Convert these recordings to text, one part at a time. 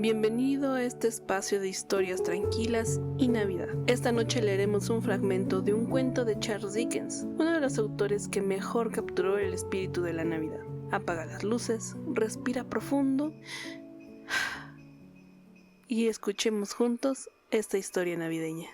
Bienvenido a este espacio de historias tranquilas y Navidad. Esta noche leeremos un fragmento de un cuento de Charles Dickens, uno de los autores que mejor capturó el espíritu de la Navidad. Apaga las luces, respira profundo y escuchemos juntos esta historia navideña.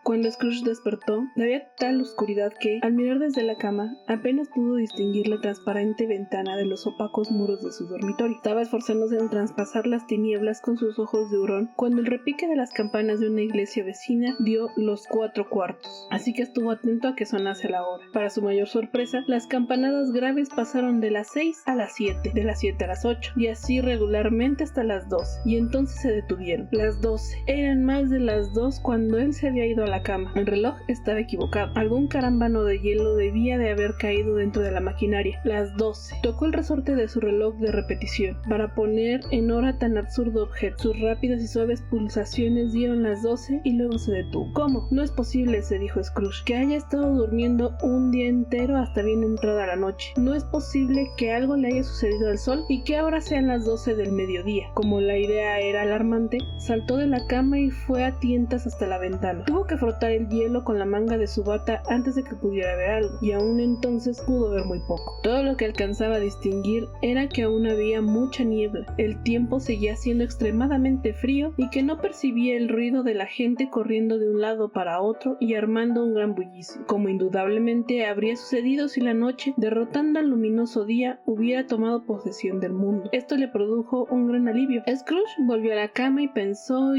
Cuando Scrooge despertó, había tal oscuridad que, al mirar desde la cama, apenas pudo distinguir la transparente ventana de los opacos muros de su dormitorio. Estaba esforzándose en traspasar las tinieblas con sus ojos de hurón, cuando el repique de las campanas de una iglesia vecina dio los 4:15, así que estuvo atento a que sonase la hora. Para su mayor sorpresa, las campanadas graves pasaron de las 6 a las 7, de las 7 a las 8, y así regularmente hasta las 12, y entonces se detuvieron. Las 12. Eran más de las 2 cuando él se había ido a la cama. El reloj estaba equivocado. Algún carámbano de hielo debía de haber caído dentro de la maquinaria. Las 12. Tocó el resorte de su reloj de repetición para poner en hora tan absurdo objeto. Sus rápidas y suaves pulsaciones dieron las 12 y luego se detuvo. ¿Cómo? No es posible, se dijo Scrooge, que haya estado durmiendo un día entero hasta bien entrada la noche. No es posible que algo le haya sucedido al sol y que ahora sean las 12 del mediodía. Como la idea era alarmante, saltó de la cama y fue a tientas hasta la ventana. Tuvo que frotar el hielo con la manga de su bata antes de que pudiera ver algo, y aún entonces pudo ver muy poco. Todo lo que alcanzaba a distinguir era que aún había mucha niebla, el tiempo seguía siendo extremadamente frío y que no percibía el ruido de la gente corriendo de un lado para otro y armando un gran bullicio, como indudablemente habría sucedido si la noche, derrotando al luminoso día, hubiera tomado posesión del mundo. Esto le produjo un gran alivio. Scrooge volvió a la cama y pensó,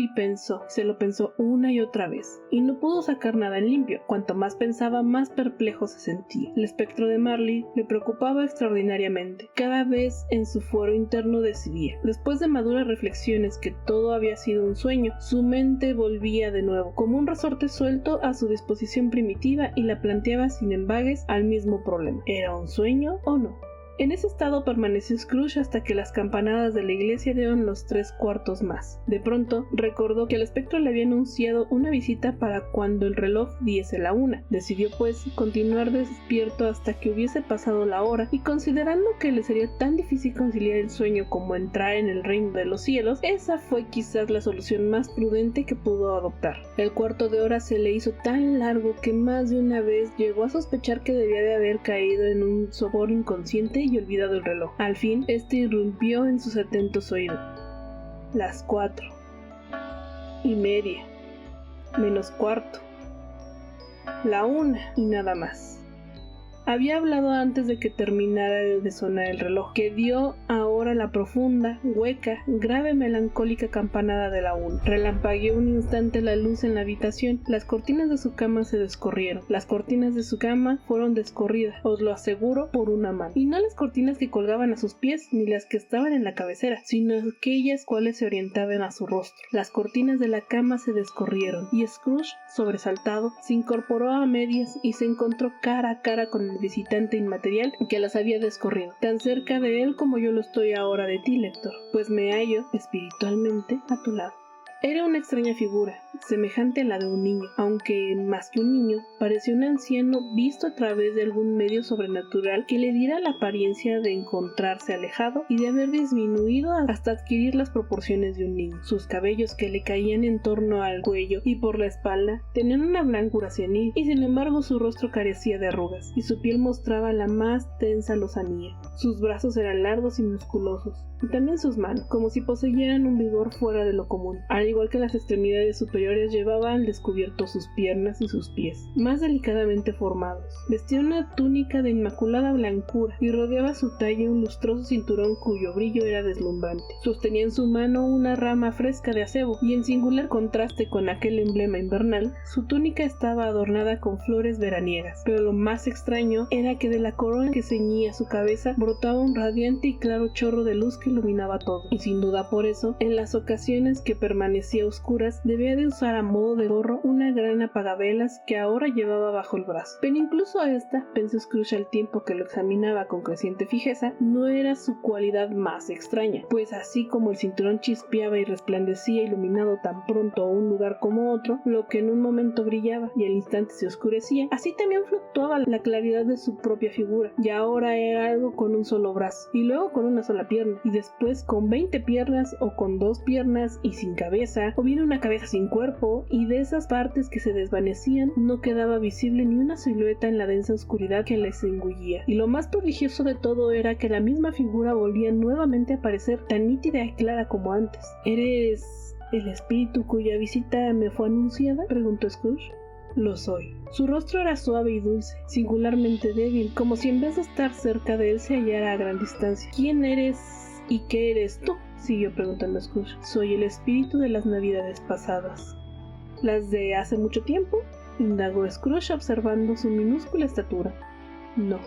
se lo pensó una y otra vez, y no pudo sacar nada en limpio. Cuanto más pensaba, más perplejo se sentía. El espectro de Marley le preocupaba extraordinariamente. Cada vez en su fuero interno decidía. Después de maduras reflexiones que todo había sido un sueño, su mente volvía de nuevo, como un resorte suelto, a su disposición primitiva y la planteaba sin embagues al mismo problema. ¿Era un sueño o no? En ese estado permaneció Scrooge hasta que las campanadas de la iglesia dieron los 3/4 más. De pronto recordó que el espectro le había anunciado una visita para cuando el reloj diese la 1. Decidió pues continuar despierto hasta que hubiese pasado la hora, y considerando que le sería tan difícil conciliar el sueño como entrar en el reino de los cielos, esa fue quizás la solución más prudente que pudo adoptar. El cuarto de hora se le hizo tan largo que más de una vez llegó a sospechar que debía de haber caído en un sopor inconsciente y olvidado el reloj. Al fin, este irrumpió en sus atentos oídos. Las 4:30, -1:15, la 1 y nada más. Había hablado antes de que terminara de sonar el reloj, que dio ahora la profunda, hueca, grave, melancólica campanada de la 1. Relampagueó un instante la luz en la habitación. Las cortinas de su cama se descorrieron. Las cortinas de su cama fueron descorridas, os lo aseguro, por una mano. Y no las cortinas que colgaban a sus pies, ni las que estaban en la cabecera, sino aquellas cuales se orientaban a su rostro. Las cortinas de la cama se descorrieron, y Scrooge, sobresaltado, se incorporó a medias y se encontró cara a cara con el visitante inmaterial que las había descorrido, tan cerca de él como yo lo estoy ahora de ti, lector, pues me hallo espiritualmente a tu lado. Era una extraña figura, semejante a la de un niño, aunque más que un niño, parecía un anciano visto a través de algún medio sobrenatural que le diera la apariencia de encontrarse alejado y de haber disminuido hasta adquirir las proporciones de un niño. Sus cabellos, que le caían en torno al cuello y por la espalda, tenían una blancura senil, y sin embargo su rostro carecía de arrugas, y su piel mostraba la más tensa lozanía. Sus brazos eran largos y musculosos, y también sus manos, como si poseyeran un vigor fuera de lo común. Al igual que las extremidades superiores, llevaba al descubierto sus piernas y sus pies, más delicadamente formados. Vestía una túnica de inmaculada blancura y rodeaba su talle un lustroso cinturón cuyo brillo era deslumbrante. Sostenía en su mano una rama fresca de acebo, y en singular contraste con aquel emblema invernal, su túnica estaba adornada con flores veraniegas. Pero lo más extraño era que de la corona que ceñía su cabeza brotaba un radiante y claro chorro de luz que iluminaba todo, y sin duda por eso, en las ocasiones que permanecía permanecía a oscuras, debía de usar a modo de gorro una gran apagavelas que ahora llevaba bajo el brazo. Pero incluso a esta, pensó Scrooge al tiempo que lo examinaba con creciente fijeza, no era su cualidad más extraña, pues así como el cinturón chispeaba y resplandecía iluminado tan pronto a un lugar como otro, lo que en un momento brillaba y al instante se oscurecía, así también fluctuaba la claridad de su propia figura, y ahora era algo con un solo brazo, y luego con una sola pierna, y después con 20 piernas, o con 2 piernas y sin cabeza, o bien una cabeza sin cuerpo, y de esas partes que se desvanecían no quedaba visible ni una silueta en la densa oscuridad que les engullía. Y lo más prodigioso de todo era que la misma figura volvía nuevamente a aparecer tan nítida y clara como antes. ¿Eres el espíritu cuya visita me fue anunciada?, preguntó Scrooge. Lo soy. Su rostro era suave y dulce, singularmente débil, como si en vez de estar cerca de él se hallara a gran distancia. ¿Quién eres y qué eres tú?, siguió preguntando Scrooge. Soy el espíritu de las navidades pasadas. ¿Las de hace mucho tiempo?, indagó Scrooge observando su minúscula estatura. No,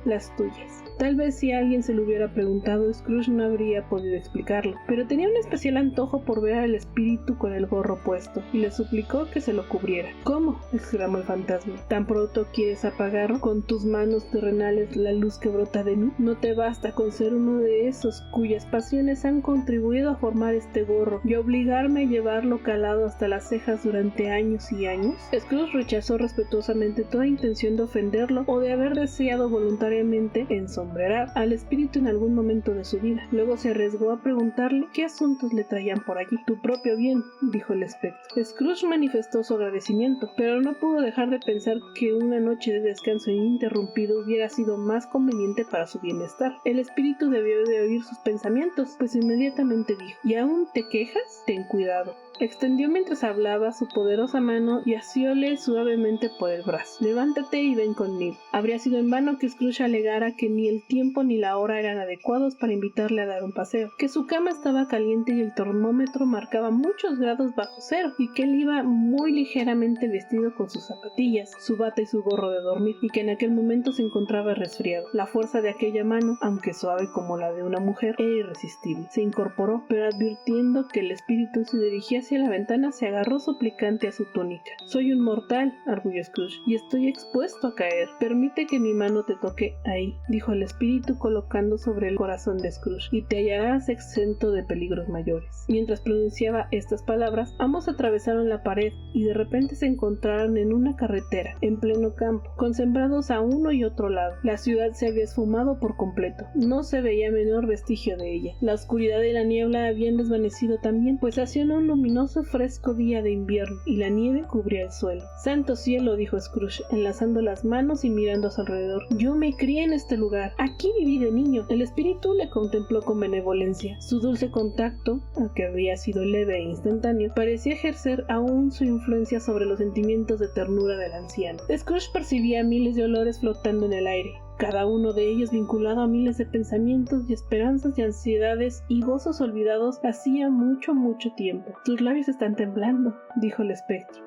las tuyas. Tal vez si alguien se lo hubiera preguntado, Scrooge no habría podido explicarlo, pero tenía un especial antojo por ver al espíritu con el gorro puesto, y le suplicó que se lo cubriera. ¿Cómo?, exclamó el fantasma. ¿Tan pronto quieres apagar con tus manos terrenales la luz que brota de mí? ¿No te basta con ser uno de esos cuyas pasiones han contribuido a formar este gorro y obligarme a llevarlo calado hasta las cejas durante años y años? Scrooge rechazó respetuosamente toda intención de ofenderlo o de haber deseado voluntariamente ensombrecer al espíritu en algún momento de su vida. Luego se arriesgó a preguntarle qué asuntos le traían por allí. Tu propio bien, dijo el espectro. Scrooge manifestó su agradecimiento, pero no pudo dejar de pensar que una noche de descanso ininterrumpido hubiera sido más conveniente para su bienestar. El espíritu debió de oír sus pensamientos, pues inmediatamente dijo: ¿Y aún te quejas? Ten cuidado. Extendió mientras hablaba su poderosa mano y asióle suavemente por el brazo. Levántate y ven conmigo. Habría sido en vano que Scrooge alegara que ni el tiempo ni la hora eran adecuados para invitarle a dar un paseo, que su cama estaba caliente y el termómetro marcaba muchos grados bajo cero, y que él iba muy ligeramente vestido con sus zapatillas, su bata y su gorro de dormir, y que en aquel momento se encontraba resfriado. La fuerza de aquella mano, aunque suave como la de una mujer, era irresistible. Se incorporó, pero advirtiendo que el espíritu se dirigía hacia la ventana, se agarró suplicante a su túnica. Soy un mortal, arguyó Scrooge, y estoy expuesto a caer. Permite que mi mano te toque ahí, dijo el espíritu colocando sobre el corazón de Scrooge, y te hallarás exento de peligros mayores. Mientras pronunciaba estas palabras, ambos atravesaron la pared y de repente se encontraron en una carretera, en pleno campo, con sembrados a uno y otro lado. La ciudad se había esfumado por completo. No se veía menor vestigio de ella. La oscuridad y la niebla habían desvanecido también, pues hacía un luminoso fresco día de invierno y la nieve cubría el suelo. Santo cielo, dijo Scrooge, enlazando las manos y mirando a su alrededor. Yo me crié en este lugar. Aquí viví de niño. El espíritu le contempló con benevolencia. Su dulce contacto, aunque había sido leve e instantáneo, parecía ejercer aún su influencia sobre los sentimientos de ternura del anciano. Scrooge percibía miles de olores flotando en el aire, cada uno de ellos vinculado a miles de pensamientos y esperanzas y ansiedades y gozos olvidados hacía mucho, mucho tiempo. Tus labios están temblando, dijo el espectro.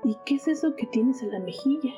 ¿Y qué es eso que tienes en la mejilla?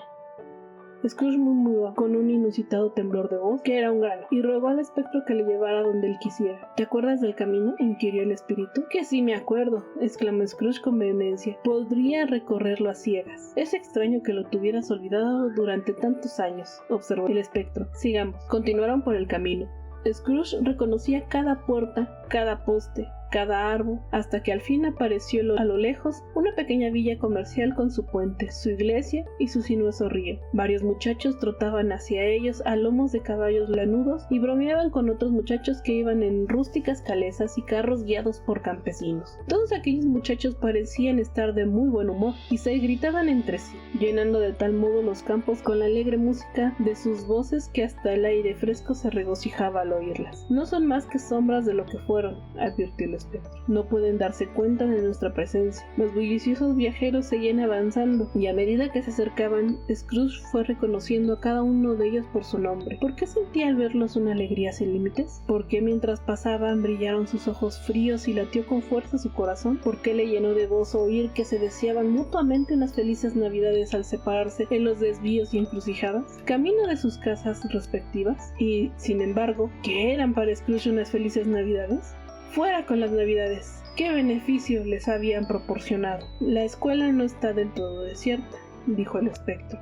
Scrooge murmuró con un inusitado temblor de voz que era un grano, y rogó al espectro que le llevara donde él quisiera. ¿Te acuerdas del camino?, inquirió el espíritu. Que sí me acuerdo, exclamó Scrooge con vehemencia. Podría recorrerlo a ciegas. Es extraño que lo tuvieras olvidado durante tantos años, observó el espectro. Sigamos. Continuaron por el camino. Scrooge reconocía cada puerta, cada poste, cada árbol, hasta que al fin apareció a lo lejos una pequeña villa comercial con su puente, su iglesia y su sinuoso río. Varios muchachos trotaban hacia ellos a lomos de caballos lanudos y bromeaban con otros muchachos que iban en rústicas calesas y carros guiados por campesinos. Todos aquellos muchachos parecían estar de muy buen humor y se gritaban entre sí, llenando de tal modo los campos con la alegre música de sus voces que hasta el aire fresco se regocijaba al oírlas. No son más que sombras de lo que fueron, advirtió el espectro. No pueden darse cuenta de nuestra presencia. Los bulliciosos viajeros seguían avanzando, y a medida que se acercaban, Scrooge fue reconociendo a cada uno de ellos por su nombre. ¿Por qué sentía al verlos una alegría sin límites? ¿Por qué mientras pasaban brillaron sus ojos fríos y latió con fuerza su corazón? ¿Por qué le llenó de gozo oír que se deseaban mutuamente unas felices navidades al separarse en los desvíos y encrucijadas, camino de sus casas respectivas? Y, sin embargo, ¿qué eran para Scrooge unas felices navidades? ¡Fuera con las navidades! ¿Qué beneficio les habían proporcionado? La escuela no está del todo desierta, dijo el espectro.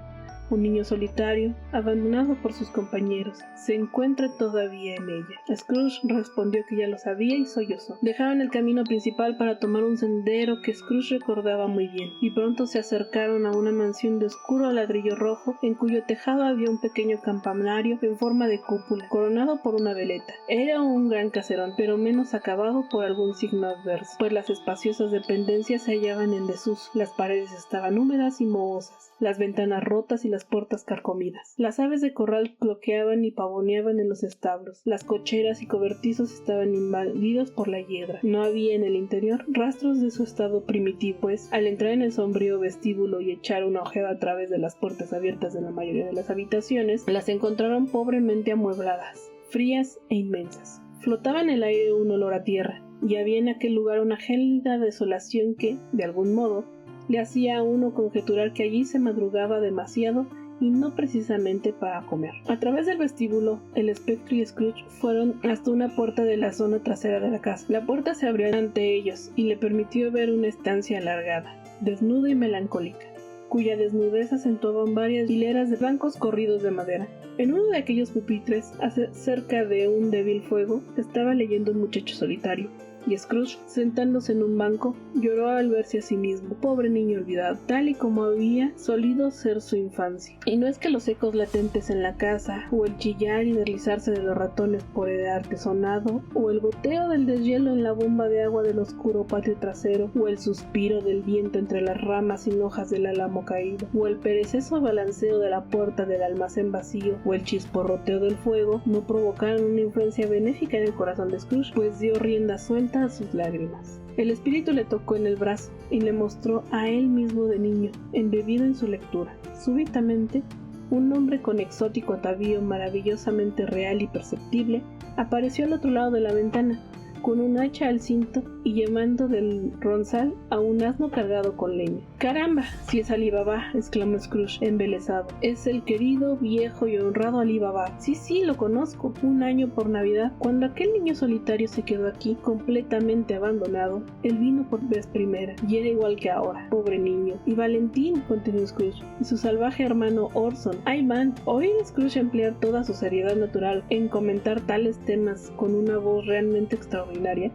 Un niño solitario, abandonado por sus compañeros, se encuentra todavía en ella. Scrooge respondió que ya lo sabía y sollozó. Dejaron el camino principal para tomar un sendero que Scrooge recordaba muy bien, y pronto se acercaron a una mansión de oscuro ladrillo rojo, en cuyo tejado había un pequeño campanario en forma de cúpula, coronado por una veleta. Era un gran caserón, pero menos acabado por algún signo adverso, pues las espaciosas dependencias se hallaban en desuso, las paredes estaban húmedas y mohosas, las ventanas rotas y las puertas carcomidas. Las aves de corral cloqueaban y pavoneaban en los establos. Las cocheras y cobertizos estaban invadidos por la hiedra. No había en el interior rastros de su estado primitivo, pues al entrar en el sombrío vestíbulo y echar una ojeada a través de las puertas abiertas de la mayoría de las habitaciones, las encontraron pobremente amuebladas, frías e inmensas. Flotaba en el aire un olor a tierra, y había en aquel lugar una gélida desolación que, de algún modo, le hacía a uno conjeturar que allí se madrugaba demasiado y no precisamente para comer. A través del vestíbulo, el espectro y Scrooge fueron hasta una puerta de la zona trasera de la casa. La puerta se abrió ante ellos y le permitió ver una estancia alargada, desnuda y melancólica, cuya desnudez acentuaban varias hileras de bancos corridos de madera. En uno de aquellos pupitres, cerca de un débil fuego, estaba leyendo un muchacho solitario. Y Scrooge, sentándose en un banco, lloró al verse a sí mismo, pobre niño olvidado, tal y como había solido ser su infancia. Y no es que los ecos latentes en la casa, o el chillar y deslizarse de los ratones por el artesonado, o el goteo del deshielo en la bomba de agua del oscuro patio trasero, o el suspiro del viento entre las ramas sin hojas del álamo caído, o el perezoso balanceo de la puerta del almacén vacío, o el chisporroteo del fuego, no provocaron una influencia benéfica en el corazón de Scrooge, pues dio rienda suelta a sus lágrimas. El espíritu le tocó en el brazo y le mostró a él mismo de niño, embebido en su lectura. Súbitamente, un hombre con exótico atavío maravillosamente real y perceptible apareció al otro lado de la ventana, con un hacha al cinto y llevando del ronzal a un asno cargado con leña. ¡Caramba! Si es Ali Baba, exclamó Scrooge, embelesado. Es el querido, viejo y honrado Ali Baba. Sí, lo conozco. Un año por Navidad, cuando aquel niño solitario se quedó aquí, completamente abandonado, él vino por vez primera, y era igual que ahora. Pobre niño. Y Valentín, continuó Scrooge, y su salvaje hermano Orson. ¡Ay, man! Oír a Scrooge emplear toda su seriedad natural en comentar tales temas con una voz realmente extraordinaria,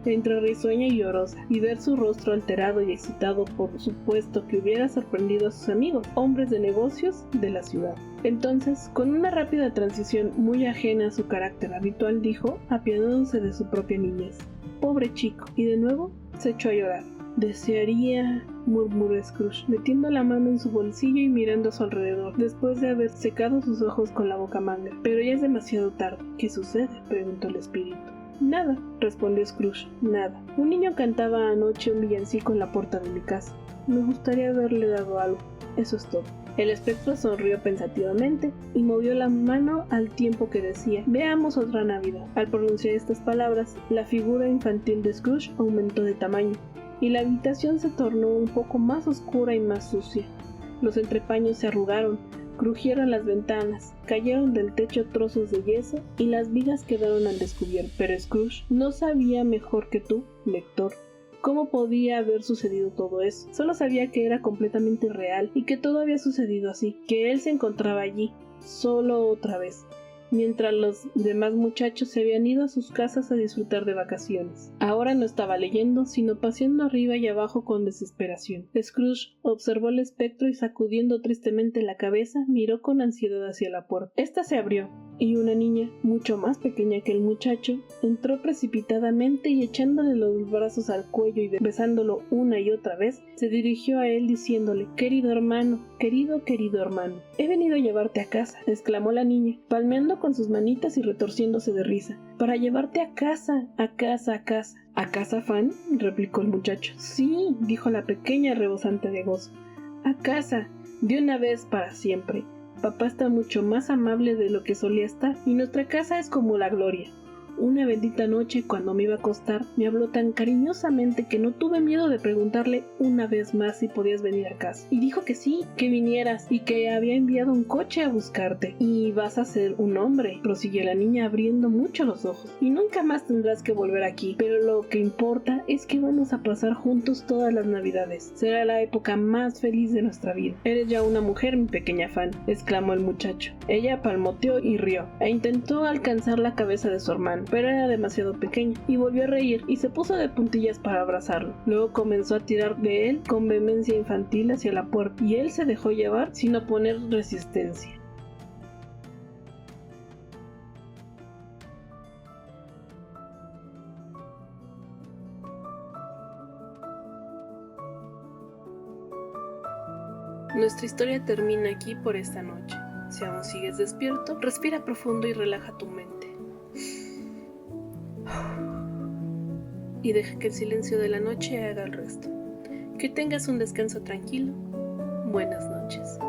entre risueña y llorosa, y ver su rostro alterado y excitado por supuesto que hubiera sorprendido a sus amigos, hombres de negocios de la ciudad. Entonces, con una rápida transición muy ajena a su carácter habitual, dijo, apiadándose de su propia niñez: «Pobre chico», y de nuevo se echó a llorar. «Desearía», murmuró Scrooge, metiendo la mano en su bolsillo y mirando a su alrededor, después de haber secado sus ojos con la bocamanga. «Pero ya es demasiado tarde». «¿Qué sucede?», preguntó el espíritu. «Nada», respondió Scrooge, «nada. Un niño cantaba anoche un villancico en la puerta de mi casa. Me gustaría haberle dado algo. Eso es todo». El espectro sonrió pensativamente y movió la mano al tiempo que decía: «Veamos otra Navidad». Al pronunciar estas palabras, la figura infantil de Scrooge aumentó de tamaño, y la habitación se tornó un poco más oscura y más sucia. Los entrepaños se arrugaron, crujieron las ventanas, cayeron del techo trozos de yeso y las vigas quedaron al descubierto. Pero Scrooge no sabía mejor que tú, lector, cómo podía haber sucedido todo eso. Solo sabía que era completamente real y que todo había sucedido así, que él se encontraba allí, solo otra vez, mientras los demás muchachos se habían ido a sus casas a disfrutar de vacaciones. Ahora no estaba leyendo, sino paseando arriba y abajo con desesperación. Scrooge observó el espectro y, sacudiendo tristemente la cabeza, miró con ansiedad hacia la puerta. Esta se abrió, y una niña, mucho más pequeña que el muchacho, entró precipitadamente y, echándole los brazos al cuello y besándolo una y otra vez, se dirigió a él diciéndole: «Querido hermano, querido hermano, he venido a llevarte a casa», exclamó la niña, palmeando con sus manitas y retorciéndose de risa. «Para llevarte a casa, a casa, a casa». «¿A casa, Fan?», replicó el muchacho. «Sí», dijo la pequeña rebosante de gozo. «A casa, de una vez para siempre. Papá está mucho más amable de lo que solía estar, y nuestra casa es como la gloria. Una bendita noche, cuando me iba a acostar, me habló tan cariñosamente que no tuve miedo de preguntarle una vez más si podías venir a casa. Y dijo que sí, que vinieras y que había enviado un coche a buscarte. Y vas a ser un hombre, prosiguió la niña abriendo mucho los ojos. Y nunca más tendrás que volver aquí. Pero lo que importa es que vamos a pasar juntos todas las navidades. Será la época más feliz de nuestra vida. Eres ya una mujer, mi pequeña Fan, exclamó el muchacho. Ella palmoteó y rió, e intentó alcanzar la cabeza de su hermano, pero era demasiado pequeña, y volvió a reír y se puso de puntillas para abrazarlo. Luego comenzó a tirar de él con vehemencia infantil hacia la puerta, y él se dejó llevar sin oponer resistencia. Nuestra historia termina aquí por esta noche. Si aún sigues despierto, respira profundo y relaja tu mente. Y deja que el silencio de la noche haga el resto. Que tengas un descanso tranquilo. Buenas noches.